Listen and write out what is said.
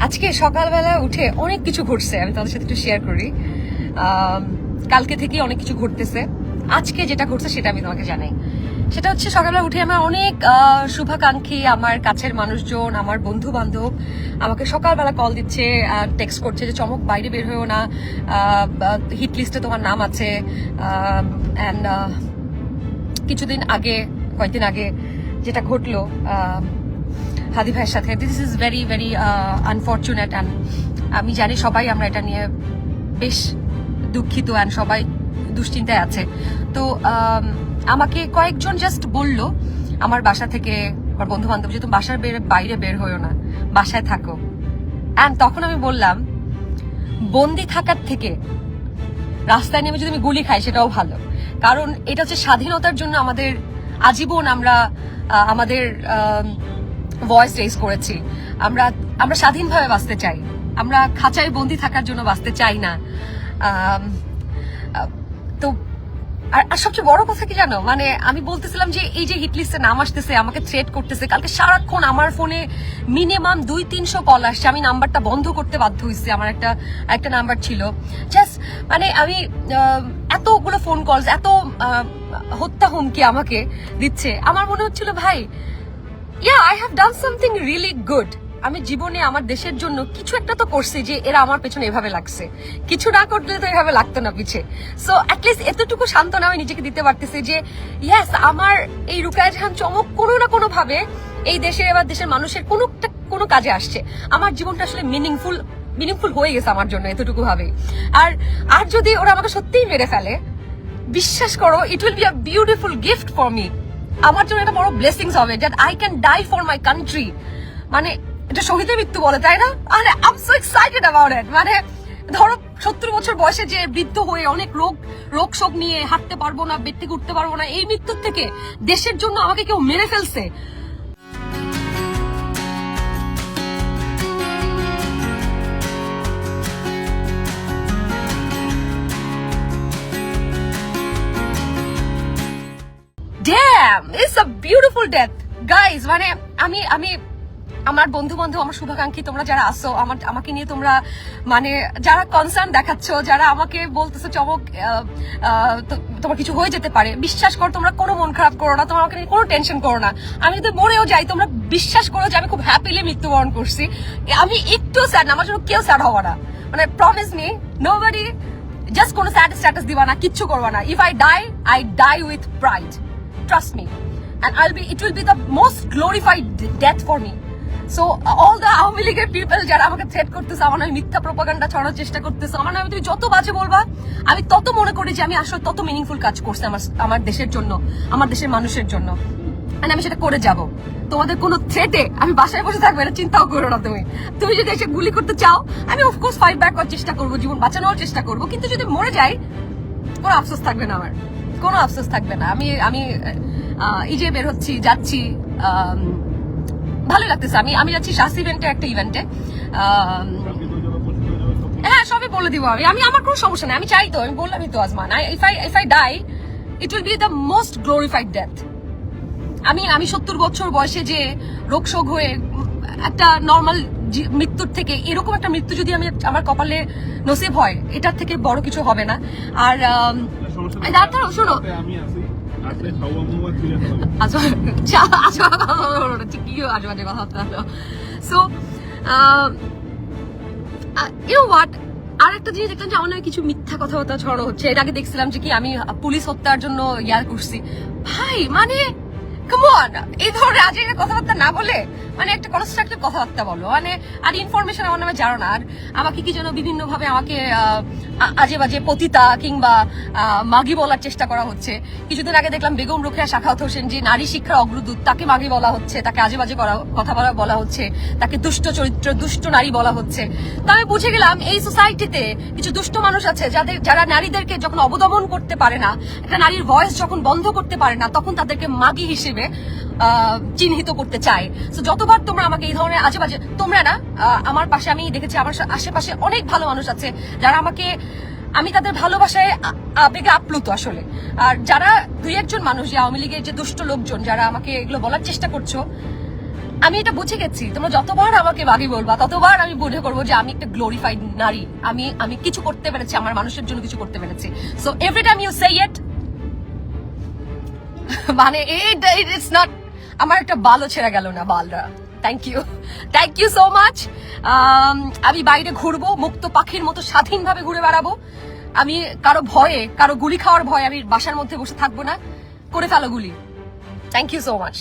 আজকে সকালবেলা উঠে অনেক কিছু ঘটছে, আমি তাদের সাথে একটু শেয়ার করি। কালকে থেকে অনেক কিছু ঘটতেছে, আজকে যেটা ঘটছে সেটা আমি তোমাকে জানাই। সেটা হচ্ছে সকালবেলা উঠে আমার অনেক শুভাকাঙ্ক্ষী, আমার কাছের মানুষজন, আমার বন্ধু বান্ধব আমাকে সকালবেলা কল দিচ্ছে, টেক্সট করছে যে চমক বাইরে বের হয়েও না, হিট লিস্টে তোমার নাম আছে। অ্যান্ড কিছুদিন আগে, কয়েকদিন আগে যেটা ঘটলো হাদি ভাইয়ের সাথে, this is very very unfortunate. And আমি জানি সবাই আমরা এটা নিয়ে বেশ দুঃখিত অ্যান্ড সবাই দুশ্চিন্তায় আছে। তো আমাকে কয়েকজন জাস্ট বলল আমার বাসা থেকে, আমার বন্ধু বান্ধব, যে তুমি বাসার বাইরে বের হয়েও না, বাসায় থাকো। অ্যান্ড তখন আমি বললাম, বন্দি থাকার থেকে রাস্তায় নেমে যদি আমি গুলি খাই সেটাও ভালো, কারণ এটা হচ্ছে স্বাধীনতার জন্য আমাদের আজীবন আমরা আমাদের ভয়েস রেজ করেছি। আমরা স্বাধীনভাবে বাঁচতে চাই, আমরা খাঁচায় বন্দি থাকার জন্য বাঁচতে চাই না। তো আর সবচেয়ে বড় কথা কি জানো, মানে আমি বলতেছিলাম যে এই যে হিটলিস্টে নাম আসতেছে, আমাকে থ্রেট করতেছে, কালকে সারাক্ষণ আমার ফোনে মিনিমাম 200-300 কল আসছে। আমি নাম্বারটা বন্ধ করতে বাধ্য হয়েছি, আমার একটা নাম্বার ছিল। জাস্ট মানে আমি এতগুলো ফোন কলস, এত হত্যা হুমকি আমাকে দিচ্ছে। আমার মনে হচ্ছিল ভাই, I have done something really good. আমি জীবনে আমার দেশের জন্য কিছু একটা তো করছি, যে এরা আমার পেছনে এভাবে লাগছে। কিছু না করলে তো এভাবে লাগতো না পিছে। সো অ্যাটলিস্ট এতটুকু সান্ত্বনা আমি নিজেকে দিতে পারতেছি যে ইয়েস, আমার এই রুকায়া জাহান চমক কোনো না কোনো ভাবে এই দেশের, এবার দেশের মানুষের কোনো কাজে আসছে। আমার জীবনটা আসলে মিনিংফুল হয়ে গেছে আমার জন্য এতটুকু ভাবে। আর যদি ওরা আমাকে সত্যিই মেরে ফেলে, বিশ্বাস করো, it will be a beautiful gift for me. আমার জন্য এটা বড় ব্লেসিংস হবে, that I can die for my country. মানে এটা শহীদের মৃত্যু বলে, তাই না? আরে I am so excited about it. মানে ধরো 70 বছর বয়সে যে বৃদ্ধ হয়ে অনেক রোগ শোক নিয়ে হাঁটতে পারবো না, বেড থেকে উঠতে পারবো না, এই মৃত্যুর থেকে দেশের জন্য আমাকে কেউ মেরে ফেলছে। Damn, it's a beautiful death, guys. মানে আমি আমার বন্ধু বান্ধব, আমার শুভাকাঙ্ক্ষী, তোমরা যারা আসো আমাকে নিয়ে, তোমরা মানে যারা কনসার্ন দেখাচ্ছ, যারা আমাকে বলতেছো চমক তোমার কিছু হয়ে যেতে পারে, বিশ্বাস করো, তোমরা কোনো মন খারাপ করো না, তোমরা আমাকে নিয়ে কোনো টেনশন করো না। আমি যদি মরেও যাই, তোমরা বিশ্বাস করো যে আমি খুব হ্যাপিলি মৃত্যুবরণ করছি। আমি একটু স্যাড না, আমার জন্য কেউ স্যাড হওয়া না। মানে প্রমিস মি, নোবডি, জাস্ট কোনো স্যাড স্ট্যাটাস দিবা না, কিচ্ছু করবা না। If I die with pride, trust me, and it will be the most glorified death for me. So all the Awami লীগের পিপল যারা আমাকে থ্রেট করতেছে, আমার নামে মিথ্যা প্রপাগান্ডা ছড়ানোর চেষ্টা করতেছে, আমার নামে তুমি যত বাজে বলবা, আমি তত মনে করি যে আমি আসলে তত মিনিংফুল কাজ করছি আমার দেশের জন্য, আমার দেশের মানুষের জন্য। আর আমি সেটা করে যাব। তোমাদের কোনো থ্রেটে আমি বাসায় বসে থাকবো এটা চিন্তাও করো না। তুমি যদি এসে গুলি করতে চাও, আমি অফকোর্স ফাইট ব্যাক করার চেষ্টা করবো, জীবন বাঁচানোর চেষ্টা করবো, কিন্তু যদি মরে যাই কোনো আফসোস থাকবে না, আমার কোনো আফসোস থাকবে না। আমি এই যে বের হচ্ছি, যাচ্ছি, ভালো লাগতেছে। আমি যাচ্ছি শাস্তি ইভেন্টে, একটা ইভেন্টে। হ্যাঁ, সবই বলে দিব আমি আমার কোনো সমস্যা নেই। আমি চাই তো, আমি বললামই তো আজমান, if I die, it will be the most glorified death. আমি 70 বছর বয়সে যে রোগ শোক হয়ে একটা নর্মাল মৃত্যুর থেকে এরকম একটা মৃত্যু যদি আমার কপালে নসিব হয়, এটার থেকে বড় কিছু হবে না। আর শোনো, আর একটা জিনিস দেখলাম যে আমার নামে কিছু মিথ্যা কথাবার্তা ছড়ানো হচ্ছে। এর আগে দেখছিলাম যে কি আমি পুলিশ হত্যার জন্য করছি। ভাই মানে কামন, এই ধরনের আজে কথাবার্তা না বলে মানে একটা কনস্ট্রাকটিভ কথাবার্তা বলো। মানে আর ইনফরমেশন আমার নামে জানো না। আর আমাকে কি যেন বিভিন্ন ভাবে আমাকে আজে বাজে পতিতা কিংবা মাগি বলার চেষ্টা করা হচ্ছে। কিছুদিন আগে দেখলাম বেগম রোকেয়া সাখাওয়াত হোসেন, যে নারী শিক্ষার অগ্রদূত, তাকে মাগি বলা হচ্ছে, তাকে আজে বাজে কথা বলা হচ্ছে, তাকে দুষ্ট চরিত্র, দুষ্ট নারী বলা হচ্ছে। তো আমি বুঝে গেলাম এই সোসাইটিতে কিছু দুষ্ট মানুষ আছে, যারা নারীদেরকে যখন অবদমন করতে পারে না, একটা নারীর ভয়েস যখন বন্ধ করতে পারে না, তখন তাদেরকে মাগি হিসেবে চিহ্নিত করতে চায়। তো যতবার তোমরা আমাকে এই ধরনের আজে বাজে, তোমরা না, আমার পাশে আমি দেখেছি, আমার আশেপাশে অনেক ভালো মানুষ আছে যারা আমাকে, আমি তাদের ভালোবাসায় আবেগে আপ্লুত আসলে। আর যারা 2-1 জন মানুষ, যে আওয়ামী লীগের যে দুষ্ট লোকজন, যারা আমাকে এগুলো বলার চেষ্টা করছো, আমি এটা বুঝে গেছি, তোমরা যতবার আমাকে বাগি বলবা ততবার আমি মনে করবো যে আমি একটা গ্লোরিফাইড নারী, আমি কিছু করতে পেরেছি, আমার মানুষের জন্য কিছু করতে পেরেছি। So every time you say it, মানে ইটস নট, আমার একটা বালও ছেড়ে গেল না বালরা। Thank you so much. আমি বাইরে ঘুরবো, মুক্ত পাখির মতো স্বাধীনভাবে ঘুরে বেড়াবো। আমি কারো ভয়ে, কারো গুলি খাওয়ার ভয়ে আমি বাসার মধ্যে বসে থাকবো না। করে ফেলো গুলি। Thank you so much.